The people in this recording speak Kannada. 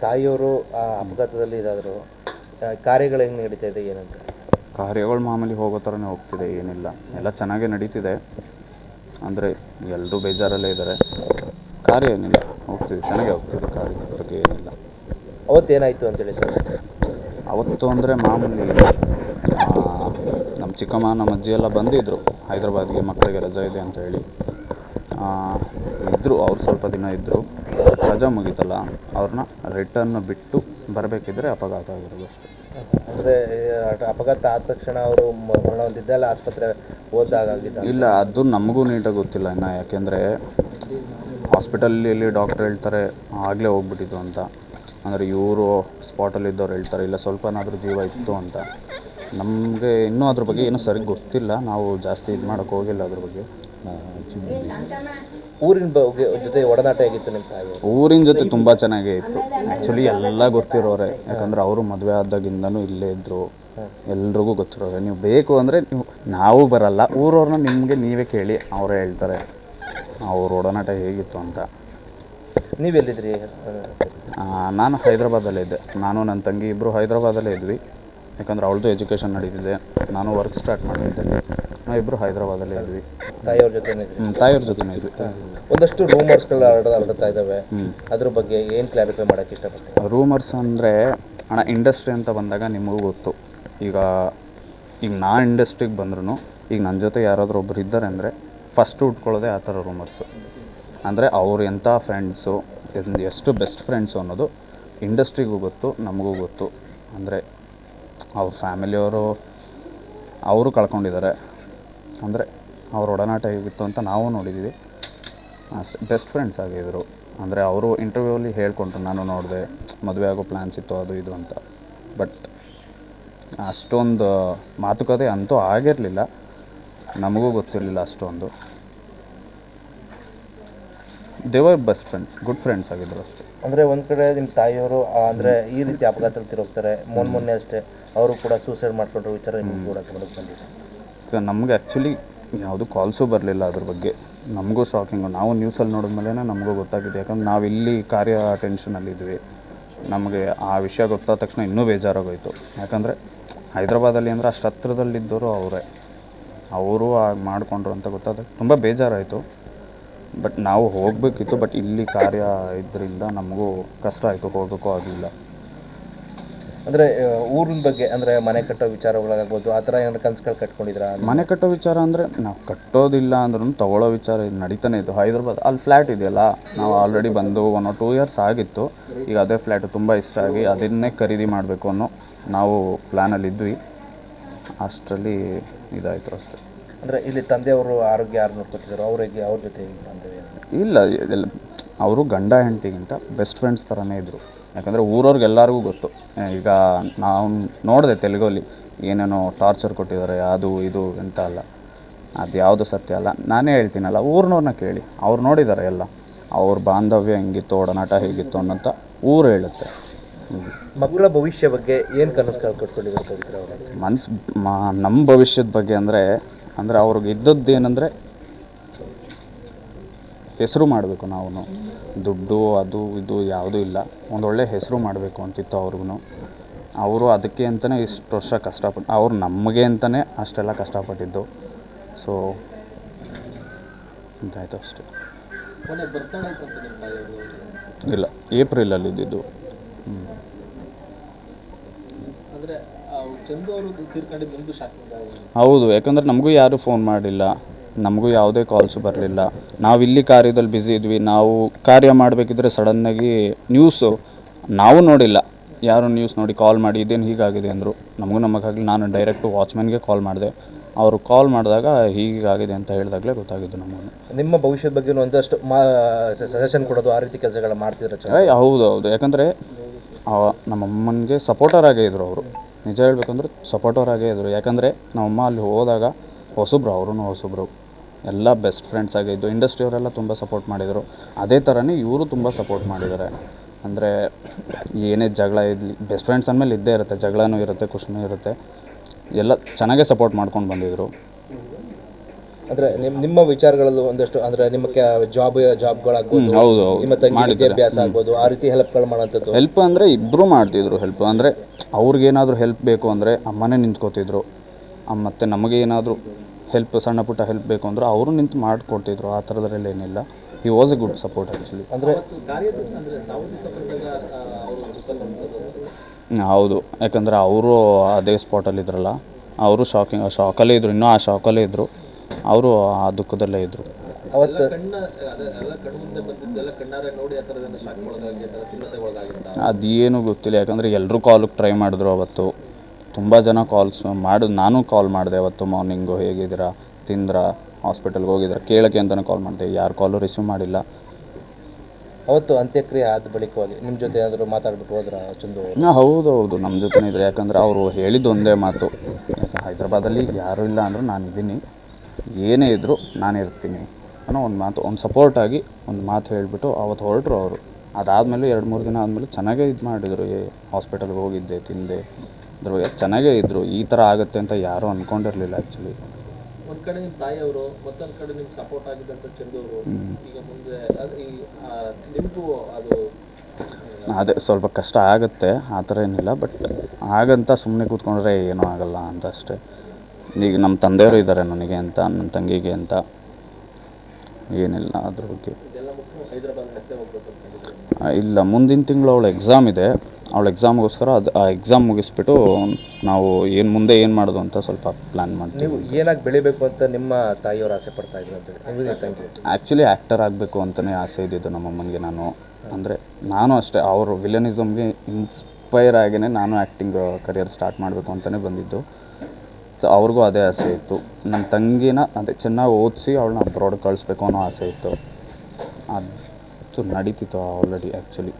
ತಾಯಿಯವರು ಆ ಅಪಘಾತದಲ್ಲಿ ಇದಾದರು, ಕಾರ್ಯಗಳು ಹೆಂಗೆ ನಡೀತಾ ಇದೆ ಏನಂತ? ಕಾರ್ಯಗಳು ಮಾಮೂಲಿ ಹೋಗೋ ಥರನೇ ಹೋಗ್ತಿದೆ, ಏನಿಲ್ಲ, ಎಲ್ಲ ಚೆನ್ನಾಗೇ ನಡೀತಿದೆ. ಅಂದರೆ ಎಲ್ಲರೂ ಬೇಜಾರಲ್ಲೇ ಇದ್ದಾರೆ. ಕಾರ್ಯ ಏನಿಲ್ಲ, ಹೋಗ್ತಿದೆ, ಚೆನ್ನಾಗೇ ಹೋಗ್ತಿದೆ. ಕಾರ್ಯದ ಬಗ್ಗೆ ಏನಿಲ್ಲ. ಅವತ್ತೇನಾಯಿತು ಅಂತೇಳಿ ಸರ್? ಅವತ್ತು ಅಂದರೆ ಮಾಮೂಲಿ ನಮ್ಮ ಚಿಕ್ಕಮ್ಮ ನಮ್ಮ ಅಜ್ಜಿ ಎಲ್ಲ ಬಂದಿದ್ದರು ಹೈದ್ರಾಬಾದ್ಗೆ, ಮಕ್ಕಳಿಗೆ ರಜೆ ಇದೆ ಅಂತ ಹೇಳಿ ಇದ್ದರು. ಅವ್ರು ಸ್ವಲ್ಪ ದಿನ ಇದ್ದರು. ರಜಾ ಮುಗೀತಲ್ಲ, ಅವ್ರನ್ನ ರಿಟರ್ನ್ ಬಿಟ್ಟು ಬರಬೇಕಿದ್ರೆ ಅಪಘಾತ ಆಗಿರೋದು ಅಷ್ಟೇ. ಅಂದರೆ ಅಪಘಾತ ಆದ ತಕ್ಷಣ ಅವರು ಮರಣ ಹೊಂದಿದ್ದಲ್ಲ, ಆಸ್ಪತ್ರೆ ಹೋದಾಗಿದ್ದ? ಇಲ್ಲ, ಅದು ನಮಗೂ ನೀಟಾಗಿ ಗೊತ್ತಿಲ್ಲ ಇನ್ನು, ಯಾಕೆಂದರೆ ಹಾಸ್ಪಿಟಲಲ್ಲಿ ಡಾಕ್ಟ್ರ್ ಹೇಳ್ತಾರೆ ಆಗಲೇ ಹೋಗ್ಬಿಟ್ಟಿದ್ದು ಅಂತ. ಅಂದರೆ ಇವರು ಸ್ಪಾಟಲ್ಲಿದ್ದವ್ರು ಹೇಳ್ತಾರೆ ಇಲ್ಲ ಸ್ವಲ್ಪನಾದರೂ ಜೀವ ಇತ್ತು ಅಂತ. ನಮಗೆ ಇನ್ನೂ ಅದ್ರ ಬಗ್ಗೆ ಏನೂ ಸರಿ ಗೊತ್ತಿಲ್ಲ, ನಾವು ಜಾಸ್ತಿ ಇದು ಮಾಡೋಕ್ಕೆ ಹೋಗಿಲ್ಲ ಅದ್ರ ಬಗ್ಗೆ. ಊರಿನ ಬಗ್ಗೆ ಜೊತೆ ಒಡನಾಟ ಹೇಗಿತ್ತು ನಿಮ್ಮ ತಾಯಿ? ಊರಿನ ಜೊತೆ ತುಂಬ ಚೆನ್ನಾಗೇ ಇತ್ತು. ಆ್ಯಕ್ಚುಲಿ ಎಲ್ಲ ಗೊತ್ತಿರೋರೆ, ಯಾಕಂದರೆ ಅವರು ಮದುವೆ ಆದಾಗಿಂದನೂ ಇಲ್ಲೇ ಇದ್ದರು, ಎಲ್ರಿಗೂ ಗೊತ್ತಿರೋರೆ. ನೀವು ಬೇಕು ಅಂದರೆ ನಾವು ಬರಲ್ಲ, ಊರವ್ರನ್ನ ನಿಮಗೆ ನೀವೇ ಕೇಳಿ, ಅವರೇ ಹೇಳ್ತಾರೆ ಅವ್ರ ಒಡನಾಟ ಹೇಗಿತ್ತು ಅಂತ. ನೀವೆಲ್ಲಿದ್ರಿ? ನಾನು ಹೈದ್ರಾಬಾದಲ್ಲೇ ಇದ್ದೆ. ನಾನು ನನ್ನ ತಂಗಿ ಇಬ್ಬರು ಹೈದ್ರಾಬಾದಲ್ಲೇ ಇದ್ವಿ, ಯಾಕಂದರೆ ಅವಳದು ಎಜುಕೇಷನ್ ನಡೀತಿದೆ, ನಾನು ವರ್ಕ್ ಸ್ಟಾರ್ಟ್ ಮಾಡಿದ್ದೆ. ನಾವಿಬ್ಬರು ಹೈದ್ರಾಬಾದಲ್ಲೇ ಇದ್ವಿ. ತಾಯಿಯವ್ರ ಜೊತೆ? ತಾಯಿಯವ್ರ ಜೊತೆನೇ ಇದ್ವಿ. ಒಂದಷ್ಟು ರೂಮರ್ಸ್ಗಳು ಹರಡ್ತಾ ಇದ್ದಾವೆ, ಅದ್ರ ಬಗ್ಗೆ ಏನು ಕ್ಲಾರಿಫೈ ಮಾಡೋಕ್ಕೆ ಇಷ್ಟಪಡ್ತೀನಿ? ರೂಮರ್ಸ್ ಅಂದರೆ ಅಣ್ಣ, ಇಂಡಸ್ಟ್ರಿ ಅಂತ ಬಂದಾಗ ನಿಮಗೂ ಗೊತ್ತು. ಈಗ ನಾನು ಇಂಡಸ್ಟ್ರಿಗೆ ಬಂದ್ರೂ ಈಗ ನನ್ನ ಜೊತೆ ಯಾರಾದರೂ ಒಬ್ರು ಇದ್ದಾರೆ ಅಂದರೆ ಫಸ್ಟ್ ಉಟ್ಕೊಳ್ಳೋದೇ ಆ ಥರ ರೂಮರ್ಸು. ಅಂದರೆ ಅವ್ರು ಎಂಥ ಫ್ರೆಂಡ್ಸು, ಎಷ್ಟು ಬೆಸ್ಟ್ ಫ್ರೆಂಡ್ಸು ಅನ್ನೋದು ಇಂಡಸ್ಟ್ರಿಗೂ ಗೊತ್ತು, ನಮಗೂ ಗೊತ್ತು. ಅಂದರೆ ಅವ್ರ ಫ್ಯಾಮಿಲಿಯವರು ಅವರು ಕಳ್ಕೊಂಡಿದ್ದಾರೆ. ಅಂದರೆ ಅವ್ರ ಒಡನಾಟ ಹೇಗಿತ್ತು ಅಂತ ನಾವು ನೋಡಿದ್ದೀವಿ ಅಷ್ಟೇ. ಬೆಸ್ಟ್ ಫ್ರೆಂಡ್ಸ್ ಆಗಿದ್ದರು. ಅಂದರೆ ಅವರು ಇಂಟರ್ವ್ಯೂವಲ್ಲಿ ಹೇಳ್ಕೊಂಡ್ರು, ನಾನು ನೋಡಿದೆ ಮದುವೆ ಆಗೋ ಪ್ಲ್ಯಾನ್ಸ್ ಇತ್ತು ಅದು ಇದು ಅಂತ. ಬಟ್ ಅಷ್ಟೊಂದು ಮಾತುಕತೆ ಅಂತೂ ಆಗಿರಲಿಲ್ಲ, ನಮಗೂ ಗೊತ್ತಿರಲಿಲ್ಲ ಅಷ್ಟೊಂದು. ದೇವರ್ ಬೆಸ್ಟ್ ಫ್ರೆಂಡ್ಸ್, ಗುಡ್ ಫ್ರೆಂಡ್ಸ್ ಆಗಿದ್ದರು ಅಷ್ಟೇ. ಅಂದರೆ ಒಂದು ಕಡೆ ನಿಮ್ಮ ತಾಯಿಯವರು ಅಂದರೆ ಈ ರೀತಿ ಅಪಘಾತದಲ್ಲಿ ತಿರೋಗ್ತಾರೆ, ಮೊನ್ನೆ ಅಷ್ಟೇ ಅವರು ಕೂಡ ಸೂಸೈಡ್ ಮಾಡ್ಕೊಂಡ್ರು ವಿಚಾರ ನಿಮ್ಗೆ ಕೂಡ ಗಮನಕ್ಕೆ ಬಂದಿದೆ? ಈಗ ನಮಗೆ ಆ್ಯಕ್ಚುಲಿ ಯಾವುದು ಕಾಲ್ಸೂ ಬರಲಿಲ್ಲ ಅದ್ರ ಬಗ್ಗೆ. ನಮಗೂ ಶಾಕಿಂಗು, ನಾವು ನ್ಯೂಸಲ್ಲಿ ನೋಡಿದ್ಮೇಲೆ ನಮಗೂ ಗೊತ್ತಾಗಿದೆ. ಯಾಕಂದ್ರೆ ನಾವು ಇಲ್ಲಿ ಕಾರ್ಯ ಟೆನ್ಷನಲ್ಲಿದ್ವಿ. ನಮಗೆ ಆ ವಿಷಯ ಗೊತ್ತಾದ ತಕ್ಷಣ ಇನ್ನೂ ಬೇಜಾರಾಗೋಯಿತು. ಯಾಕಂದರೆ ಹೈದ್ರಾಬಾದಲ್ಲಿ ಅಂದರೆ ಅಷ್ಟು ಹತ್ರದಲ್ಲಿದ್ದವರು ಅವರೇ, ಅವರು ಆಗ ಮಾಡಿಕೊಂಡ್ರು ಅಂತ ಗೊತ್ತಾದಾಗ ತುಂಬ ಬೇಜಾರಾಯಿತು. ಬಟ್ ನಾವು ಹೋಗಬೇಕಿತ್ತು, ಬಟ್ ಇಲ್ಲಿ ಕಾರ್ಯ ಇದರಿಂದ ನಮಗೂ ಕಷ್ಟ ಆಯಿತು, ಹೋಗೋಕ್ಕೂ ಆಗಲಿಲ್ಲ. ಅಂದರೆ ಊರಿನ ಬಗ್ಗೆ ಅಂದರೆ ಮನೆ ಕಟ್ಟೋ ವಿಚಾರಗಳಾಗ್ಬೋದು, ಆ ಥರ ಏನಾದ್ರು ಕನಸುಗಳು ಕಟ್ಕೊಂಡಿದ್ರಾ? ಮನೆ ಕಟ್ಟೋ ವಿಚಾರ ಅಂದರೆ ನಾವು ಕಟ್ಟೋದಿಲ್ಲ ಅಂದ್ರೂ ತೊಗೊಳ್ಳೋ ವಿಚಾರ ಇದು ನಡೀತಾನೆ ಇತ್ತು. ಹೈದ್ರಾಬಾದ್ ಅಲ್ಲಿ ಫ್ಲ್ಯಾಟ್ ಇದೆಯಲ್ಲ, ನಾವು ಆಲ್ರೆಡಿ ಬಂದು 1 or 2 years ಆಗಿತ್ತು. ಈಗ ಅದೇ ಫ್ಲ್ಯಾಟು ತುಂಬ ಇಷ್ಟ ಆಗಿ ಅದನ್ನೇ ಖರೀದಿ ಮಾಡಬೇಕು ಅನ್ನೋ ನಾವು ಪ್ಲ್ಯಾನಲ್ಲಿದ್ವಿ. ಅಷ್ಟರಲ್ಲಿ ಇದಾಯಿತು ಅಷ್ಟೇ. ಅಂದರೆ ಇಲ್ಲಿ ತಂದೆಯವರು ಆರೋಗ್ಯ ಯಾರು ನೋಡ್ಕೊತಿದ್ರು, ಅವ್ರಿಗೆ ಅವ್ರ ಜೊತೆ ಇಲ್ಲ, ಎಲ್ಲ ಅವರು ಗಂಡ ಹೆಂಡತಿಗಿಂತ ಬೆಸ್ಟ್ ಫ್ರೆಂಡ್ಸ್ ಥರನೇ ಇದ್ದರು. ಯಾಕಂದರೆ ಊರವ್ರಿಗೆಲ್ಲರಿಗೂ ಗೊತ್ತು. ಈಗ ನಾವು ನೋಡಿದೆ ತೆಲುಗಲ್ಲಿ ಏನೇನೋ ಟಾರ್ಚರ್ ಕೊಟ್ಟಿದ್ದಾರೆ, ಅದು ಇದು ಅಂತ ಅಲ್ಲ, ಅದು ಯಾವುದು ಸತ್ಯ ಅಲ್ಲ. ನಾನೇ ಹೇಳ್ತೀನಲ್ಲ, ಊರಿನವ್ರನ್ನ ಕೇಳಿ, ಅವ್ರು ನೋಡಿದ್ದಾರೆ ಎಲ್ಲ, ಅವ್ರ ಬಾಂಧವ್ಯ ಹೆಂಗಿತ್ತು, ಒಡನಾಟ ಹೇಗಿತ್ತು ಅನ್ನೋಂಥ ಊರು ಹೇಳುತ್ತೆ. ಮಕ್ಕಳ ಭವಿಷ್ಯ ಬಗ್ಗೆ ಏನು ಕನಸುಗಳು ಕಟ್ಕೊಂಡಿದ್ದಾರೆ ನಮ್ಮ ಭವಿಷ್ಯದ ಬಗ್ಗೆ ಅಂದರೆ ಅವ್ರಿಗೆ ಇದ್ದದ್ದು ಏನಂದರೆ ಹೆಸರು ಮಾಡಬೇಕು. ನಾವು ದುಡ್ಡು ಅದು ಇದು ಯಾವುದೂ ಇಲ್ಲ, ಒಂದೊಳ್ಳೆ ಹೆಸರು ಮಾಡಬೇಕು ಅಂತಿತ್ತು ಅವ್ರಿಗೂ. ಅವರು ಅದಕ್ಕೆ ಅಂತಲೇ ಇಷ್ಟು ವರ್ಷ ಕಷ್ಟಪಟ್ಟು, ಅವ್ರು ನಮಗೆ ಅಂತಲೇ ಅಷ್ಟೆಲ್ಲ ಕಷ್ಟಪಟ್ಟಿದ್ದು. ಸೊ ಅಂತಾಯಿತು ಅಷ್ಟೇ. ಇಲ್ಲ, ಏಪ್ರಿಲಲ್ಲಿ ಇದ್ದಿದ್ದು. ಹೌದು, ಯಾಕಂದರೆ ನಮಗೂ ಯಾರೂ ಫೋನ್ ಮಾಡಿಲ್ಲ, ನಮಗೂ ಯಾವುದೇ ಕಾಲ್ಸು ಬರಲಿಲ್ಲ. ನಾವು ಇಲ್ಲಿ ಕಾರ್ಯದಲ್ಲಿ ಬ್ಯುಸಿ ಇದ್ವಿ. ನಾವು ಕಾರ್ಯ ಮಾಡಬೇಕಿದ್ರೆ ಸಡನ್ನಾಗಿ ನ್ಯೂಸು ನಾವು ನೋಡಿಲ್ಲ, ಯಾರು ನ್ಯೂಸ್ ನೋಡಿ ಕಾಲ್ ಮಾಡಿ ಇದೇನು ಹೀಗಾಗಿದೆ ಅಂದರು. ನಮಗೂ ನಮಗಾಗಲಿ, ನಾನು ಡೈರೆಕ್ಟು ವಾಚ್ಮ್ಯಾನ್ಗೆ ಕಾಲ್ ಮಾಡಿದೆ. ಅವರು ಕಾಲ್ ಮಾಡಿದಾಗ ಹೀಗಾಗಿದೆ ಅಂತ ಹೇಳಿದಾಗಲೇ ಗೊತ್ತಾಗಿದ್ದು ನಮಗೆ. ನಿಮ್ಮ ಭವಿಷ್ಯದ ಬಗ್ಗೆ ಒಂದಷ್ಟು ಸಜೆಷನ್ ಕೊಡೋದು, ಆ ರೀತಿ ಕೆಲಸಗಳು ಮಾಡ್ತಿದ್ರೆ? ಹೌದು, ಯಾಕಂದರೆ ನಮ್ಮಮ್ಮನಿಗೆ ಸಪೋರ್ಟರ್ ಆಗೇ ಇದ್ದರು ಅವರು. ನಿಜ ಹೇಳಬೇಕಂದ್ರೆ ಸಪೋರ್ಟರ್ ಆಗೇ ಇದ್ದರು. ಯಾಕಂದರೆ ನಮ್ಮಮ್ಮ ಅಲ್ಲಿ ಹೋದಾಗ ಹೊಸಬ್ರು, ಅವ್ರೂ ಹೊಸಬ್ರು, ಎಲ್ಲ ಬೆಸ್ಟ್ ಫ್ರೆಂಡ್ಸ್ ಆಗಿದ್ದು. ಇಂಡಸ್ಟ್ರಿಯವರೆಲ್ಲ ತುಂಬ ಸಪೋರ್ಟ್ ಮಾಡಿದರು. ಅದೇ ಥರನೇ ಇವರು ತುಂಬ ಸಪೋರ್ಟ್ ಮಾಡಿದ್ದಾರೆ. ಅಂದರೆ ಏನೇ ಜಗಳ ಇರಲಿ, ಬೆಸ್ಟ್ ಫ್ರೆಂಡ್ಸ್ ಅಂದಮೇಲೆ ಇದ್ದೇ ಇರುತ್ತೆ, ಜಗಳನೂ ಇರುತ್ತೆ, ಖುಷಿನೂ ಇರುತ್ತೆ. ಎಲ್ಲ ಚೆನ್ನಾಗೇ ಸಪೋರ್ಟ್ ಮಾಡ್ಕೊಂಡು ಬಂದಿದ್ದರು. ಅಂದರೆ ನಿಮ್ಮ ವಿಚಾರಗಳಲ್ಲೂ ಒಂದಷ್ಟು ಅಂದರೆ ನಿಮ್ಮ ಜಾಬ್ಗಳಾಗ್ಬೋದು, ಹೌದು ನಿಮ್ಮ ತಂಗಿ ವಿದ್ಯಾಭ್ಯಾಸ ಆಗ್ಬೋದು, ಆ ರೀತಿ ಹೆಲ್ಪ್ಗಳು ಮಾಡೋಂಥದ್ದು. ಹೆಲ್ಪ್ ಅಂದರೆ ಇಬ್ಬರು ಮಾಡ್ತಿದ್ರು ಹೆಲ್ಪ್. ಅಂದರೆ ಅವ್ರಿಗೇನಾದರೂ ಹೆಲ್ಪ್ ಬೇಕು ಅಂದರೆ ಅಮ್ಮನೇ ನಿಂತ್ಕೋತಿದ್ರು. ಮತ್ತು ನಮಗೆ ಏನಾದರೂ ಹೆಲ್ಪ್ ಸಣ್ಣ ಪುಟ್ಟ ಹೆಲ್ಪ್ ಬೇಕು ಅಂದರೆ ಅವರು ನಿಂತು ಮಾಡಿಕೊಡ್ತಿದ್ರು. ಆ ಥರದ್ರಲ್ಲಿ ಏನಿಲ್ಲ. He was A good support actually. ಅಂದರೆ ಹೌದು, ಯಾಕಂದರೆ ಅವರು ಅದೇ ಸ್ಪಾಟಲ್ಲಿದ್ರಲ್ಲ, ಅವರು ಶಾಕಲ್ಲೇ ಇದ್ದರು, ಇನ್ನೂ ಆ ಶಾಕಲ್ಲೇ ಇದ್ದರು. ಅವರು ಆ ದುಃಖದಲ್ಲೇ ಇದ್ದರು. ಅವತ್ತು ಅದೇನು ಗೊತ್ತಿಲ್ಲ, ಯಾಕಂದರೆ ಎಲ್ಲರೂ ಕಾಲಿಗೆ ಟ್ರೈ ಮಾಡಿದ್ರು ಅವತ್ತು. ತುಂಬ ಜನ ಕಾಲ್ಸ್ ನಾನು ಕಾಲ್ ಮಾಡಿದೆ ಅವತ್ತು ಮಾರ್ನಿಂಗು, ಹೇಗಿದ್ದೀರಾ, ತಿಂದ್ರಾ, ಹಾಸ್ಪಿಟಲ್ಗೆ ಹೋಗಿದ್ದೀರಾ ಕೇಳೋಕ್ಕೆ ಅಂತಲೇ ಕಾಲ್ ಮಾಡಿದೆ. ಯಾರು ಕಾಲು ರಿಸೀವ್ ಮಾಡಿಲ್ಲ. ಅವತ್ತು ಅಂತ್ಯಕ್ರಿಯೆ ಆದ ಬಳಿಕವಾಗಿ ನಿಮ್ಮ ಜೊತೆ ಏನಾದರೂ ಮಾತಾಡ್ಬಿಟ್ಟು ಹೋದ್ರ ಚಂದು? ಹೌದು, ನಮ್ಮ ಜೊತೆನೇ ಇದ್ರು. ಯಾಕಂದರೆ ಅವರು ಹೇಳಿದ್ದು ಒಂದೇ ಮಾತು, ಹೈದ್ರಾಬಾದಲ್ಲಿ ಯಾರೂ ಇಲ್ಲ ಅಂದರೂ ನಾನು ಇದ್ದೀನಿ, ಏನೇ ಇದ್ದರೂ ನಾನು ಇರ್ತೀನಿ ಅನ್ನೋ ಒಂದು ಮಾತು, ಒಂದು ಸಪೋರ್ಟಾಗಿ ಒಂದು ಮಾತು ಹೇಳಿಬಿಟ್ಟು ಅವತ್ತು ಹೊರಟರು ಅವರು. ಅದಾದಮೇಲೆ 2-3 ದಿನ ಆದಮೇಲೆ ಚೆನ್ನಾಗೇ ಇದು ಮಾಡಿದರು. ಹಾಸ್ಪಿಟಲ್ಗೆ ಹೋಗಿದ್ದೆ, ತಿಂದೆ, ಅದ್ರ ಬಗ್ಗೆ ಚೆನ್ನಾಗೇ ಇದ್ದರು. ಈ ಥರ ಆಗುತ್ತೆ ಅಂತ ಯಾರೂ ಅಂದ್ಕೊಂಡಿರಲಿಲ್ಲ ಆ್ಯಕ್ಚುಲಿ. ಒಂದು ಕಡೆ ನಿಮ್ಮ ತಾಯಿಯವರು, ಮತ್ತೊಂದು ಕಡೆ ನಿಮ್ಮ ಸಪೋರ್ಟ್ ಆಗಿದ್ದಂಥ ಚಂದು ಅವರು, ಈಗ ಮುಂದೆ ನಿಮಗೂ ಅದು ಅದೇ ಸ್ವಲ್ಪ ಕಷ್ಟ ಆಗುತ್ತೆ, ಆ ಥರ ಏನಿಲ್ಲ. ಬಟ್ ಹಾಗಂತ ಸುಮ್ಮನೆ ಕೂತ್ಕೊಂಡ್ರೆ ಏನೂ ಆಗಲ್ಲ ಅಂತ ಅಷ್ಟೇ. ಈಗ ನಮ್ಮ ತಂದೆಯವರು ಇದ್ದಾರೆ ನನಗೆ ಅಂತ, ನನ್ನ ತಂಗಿಗೆ ಅಂತ, ಏನಿಲ್ಲ ಅದ್ರ ಬಗ್ಗೆ. ಇದೆಲ್ಲ ಮುಗಿಸ್ಕೊಂಡು ಹೈದರಾಬಾದ್ ಮತ್ತೆ ಹೋಗ್ಬೇಕು ಅಂತ ಇಲ್ಲ, ಮುಂದಿನ ತಿಂಗಳು ಅವಳ ಎಕ್ಸಾಮ್ ಇದೆ. ಅವಳ ಎಕ್ಸಾಮ್ಗೋಸ್ಕರ ಆ ಎಕ್ಸಾಮ್ ಮುಗಿಸ್ಬಿಟ್ಟು ನಾವು ಮುಂದೆ ಏನು ಮಾಡೋದು ಅಂತ ಸ್ವಲ್ಪ ಪ್ಲ್ಯಾನ್ ಮಾಡ್ತೀವಿ. ನೀವು ಏನಾಗಿ ಬೆಳಿಬೇಕು ಅಂತ ನಿಮ್ಮ ತಾಯಿಯವರು ಆಸೆ ಪಡ್ತಾ ಇದ್ರು ಅಂತೇಳಿ? ಆ್ಯಕ್ಚುಲಿ ಆ್ಯಕ್ಟರ್ ಆಗಬೇಕು ಅಂತಲೇ ಆಸೆ ಇದ್ದಿದ್ದು ನಮ್ಮಮ್ಮನಿಗೆ. ನಾನು ಅಷ್ಟೇ, ಅವರು ವಿಲನಿಸಮ್ಗೆ ಇನ್ಸ್ಪೈರ್ ಆಗಿಯೇ ನಾನು ಆ್ಯಕ್ಟಿಂಗ್ ಕರಿಯರ್ ಸ್ಟಾರ್ಟ್ ಮಾಡಬೇಕು ಅಂತಲೇ ಬಂದಿದ್ದು. ಸೊ ಅವ್ರಿಗೂ ಅದೇ ಆಸೆ ಇತ್ತು. ನನ್ನ ತಂಗಿನ ಅದೇ ಚೆನ್ನಾಗಿ ಓದಿಸಿ ಅವಳನ್ನ ಅಬ್ರಾಡ್ ಕಳಿಸ್ಬೇಕು ಅನ್ನೋ ಆಸೆ ಇತ್ತು. ಅದು ನಡೀತಿತ್ತು ಆಲ್ರೆಡಿ ಆ್ಯಕ್ಚುಲಿ.